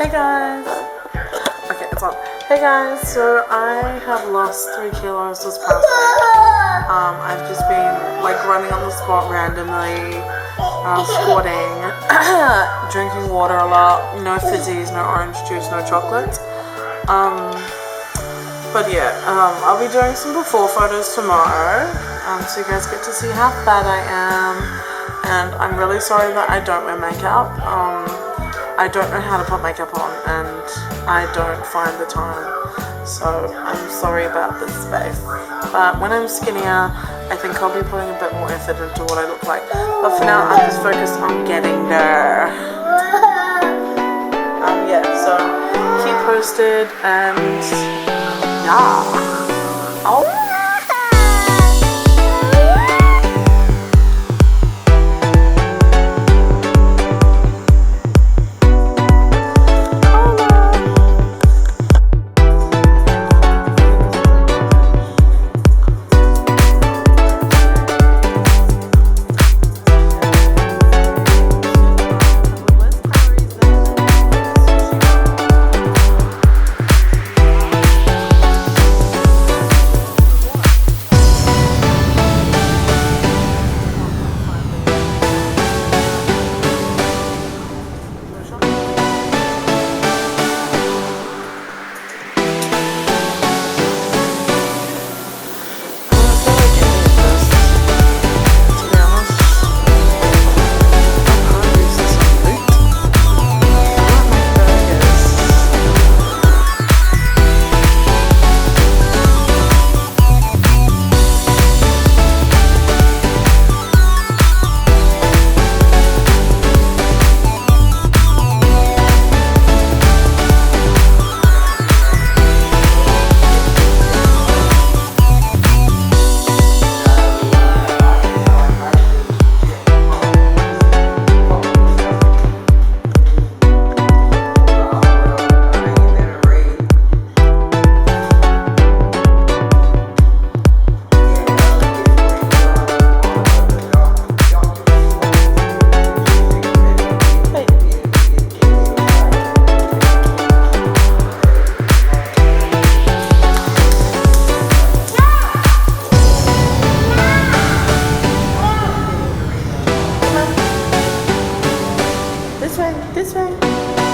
Hey guys! Okay, it's on. Hey guys, so I have lost 3 kilos this past week. I've just been like running on the spot randomly, squatting, drinking water a lot, no fizzies, no orange juice, no chocolate. But yeah, I'll be doing some before photos tomorrow, so you guys get to see how fat I am. And I'm really sorry that I don't wear makeup. I don't know how to put makeup on, and I don't find the time. So I'm sorry about this space. But when I'm skinnier, I think I'll be putting a bit more effort into what I look like. But for now, I'm just focused on getting there. Yeah, so keep posted, and yeah. I'll this way.